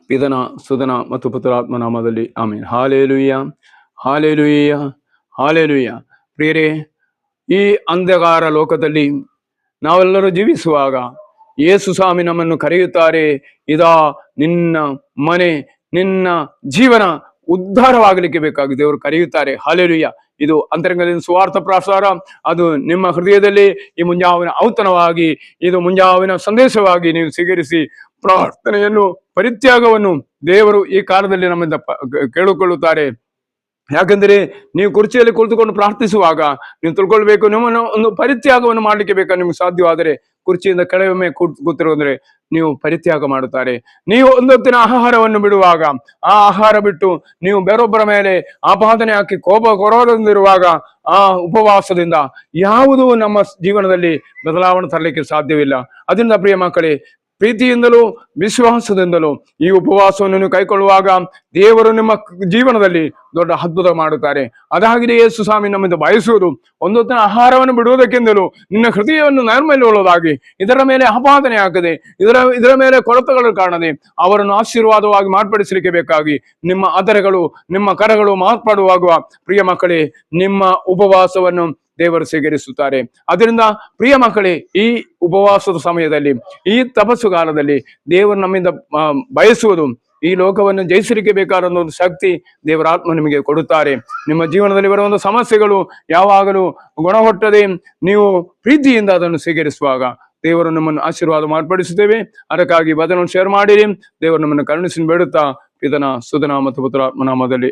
ಪಿತನ ಸುತನ ಮತ್ತು ಪುತ್ರಾತ್ಮ ನಾಮದಲ್ಲಿ ಆಮೇನ್. Hallelujah, hallelujah, hallelujah. ಪ್ರಿಯರೇ, ಈ ಅಂಧಕಾರ ಲೋಕದಲ್ಲಿ ನಾವೆಲ್ಲರೂ ಜೀವಿಸುವಾಗ ಯೇಸು ಸ್ವಾಮಿ ನಮ್ಮನ್ನು ಕರೆಯುತ್ತಾರೆ. ಇದಾ ನಿನ್ನ ಮನೆ, ನಿನ್ನ ಜೀವನ ಉದ್ಧಾರವಾಗಲಿಕ್ಕೆ ಬೇಕಾಗಿ ದೇವರು ಕರೆಯುತ್ತಾರೆ. ಹಾಲೇಲುಯ್ಯ. ಇದು ಅಂತರಂಗದಿಂದ ಸುವಾರ್ಥ ಪ್ರಸಾರ. ಅದು ನಿಮ್ಮ ಹೃದಯದಲ್ಲಿ ಈ ಮುಂಜಾವಿನ ಔತಣವಾಗಿ, ಇದು ಮುಂಜಾವಿನ ಸಂದೇಶವಾಗಿ ನೀವು ಸ್ವೀಕರಿಸಿ ಪ್ರಾರ್ಥನೆಯನ್ನು, ಪರಿತ್ಯಾಗವನ್ನು ದೇವರು ಈ ಕಾಲದಲ್ಲಿ ನಮ್ಮಿಂದ ಕೇಳಿಕೊಳ್ಳುತ್ತಾರೆ. ಯಾಕಂದ್ರೆ ನೀವು ಕುರ್ಚಿಯಲ್ಲಿ ಕುಳಿತುಕೊಂಡು ಪ್ರಾರ್ಥಿಸುವಾಗ ನೀವು ತಿಳ್ಕೊಳ್ಬೇಕು, ನಿಮ್ಮನ್ನು ಒಂದು ಪರಿತ್ಯಾಗವನ್ನು ಮಾಡ್ಲಿಕ್ಕೆ ಬೇಕಾ ನಿಮ್ಗೆ ಸಾಧ್ಯವಾದರೆ ಕುರ್ಚಿಯಿಂದ ಕೆಳಗೊಮ್ಮೆ ಕೂತಿರೋದ್ರೆ ನೀವು ಪರಿತ್ಯಾಗ ಮಾಡುತ್ತಾರೆ. ನೀವು ಒಂದೊತ್ತಿನ ಆಹಾರವನ್ನು ಬಿಡುವಾಗ, ಆ ಆಹಾರ ಬಿಟ್ಟು ನೀವು ಬೇರೊಬ್ಬರ ಮೇಲೆ ಆಪಾದನೆ ಹಾಕಿ ಕೊರೋದೊಂದಿರುವಾಗ ಆ ಉಪವಾಸದಿಂದ ಯಾವುದೂ ನಮ್ಮ ಜೀವನದಲ್ಲಿ ಬದಲಾವಣೆ ತರಲಿಕ್ಕೆ ಸಾಧ್ಯವಿಲ್ಲ. ಅದರಿಂದ ಪ್ರಿಯ ಮಕ್ಕಳೇ, ಪ್ರೀತಿಯಿಂದಲೂ ವಿಶ್ವಾಸದಿಂದಲೂ ಈ ಉಪವಾಸವನ್ನು ನೀವು ಕೈಗೊಳ್ಳುವಾಗ ದೇವರು ನಿಮ್ಮ ಜೀವನದಲ್ಲಿ ದೊಡ್ಡ ಅದ್ಭುತ ಮಾಡುತ್ತಾರೆ. ಅದಾಗಿದೆ ಯೇಸು ಸ್ವಾಮಿ ನಮ್ಮಿಂದ ಬಯಸುವುದು. ಒಂದೊತ್ತಿನ ಆಹಾರವನ್ನು ಬಿಡುವುದಕ್ಕೆಂದಲೂ ನಿನ್ನ ಹೃದಯವನ್ನು ನೈರ್ಮಲ್ಯಗೊಳ್ಳೋದಾಗಿ, ಇದರ ಮೇಲೆ ಆಪಾದನೆ ಹಾಕದೆ, ಇದರ ಮೇಲೆ ಕೊರತೆಗಳು ಕಾಣದೆ ಅವರನ್ನು ಆಶೀರ್ವಾದವಾಗಿ ಮಾರ್ಪಡಿಸಲಿಕ್ಕೆ ಬೇಕಾಗಿ ನಿಮ್ಮ ಅದರಗಳು, ನಿಮ್ಮ ಕರಗಳು ಮಾರ್ಪಾಡುವಾಗುವ ಪ್ರಿಯ ಮಕ್ಕಳೇ, ನಿಮ್ಮ ಉಪವಾಸವನ್ನು ದೇವರು ಸ್ವೀಕರಿಸುತ್ತಾರೆ. ಅದರಿಂದ ಪ್ರಿಯ ಮಕ್ಕಳೇ, ಈ ಉಪವಾಸದ ಸಮಯದಲ್ಲಿ, ಈ ತಪಸ್ಸುಗಾಲದಲ್ಲಿ ದೇವರು ನಮ್ಮಿಂದ ಬಯಸುವುದು ಈ ಲೋಕವನ್ನು ಜಯಿಸಲಿಕ್ಕೆ ಬೇಕಾದ ಒಂದು ಶಕ್ತಿ ದೇವರ ಆತ್ಮ ನಿಮಗೆ ಕೊಡುತ್ತಾರೆ. ನಿಮ್ಮ ಜೀವನದಲ್ಲಿ ಬರುವಂತ ಸಮಸ್ಯೆಗಳು ಯಾವಾಗಲೂ ಗುಣಹೊಟ್ಟದೆ ನೀವು ಪ್ರೀತಿಯಿಂದ ಅದನ್ನು ಸ್ವೀಕರಿಸುವಾಗ ದೇವರು ನಮ್ಮನ್ನು ಆಶೀರ್ವಾದ ಮಾರ್ಪಡಿಸುತ್ತೇವೆ. ಅದಕ್ಕಾಗಿ ವಚನವನ್ನು ಶೇರ್ ಮಾಡಿರಿ. ದೇವರು ನಮ್ಮನ್ನು ಕರುಣಿಸಿ ಬೇಡುತ್ತಾ ಪಿತನ ಸುತನ ಮತ್ತು ಪುತ್ರಾತ್ಮ ನಾಮದಲ್ಲಿ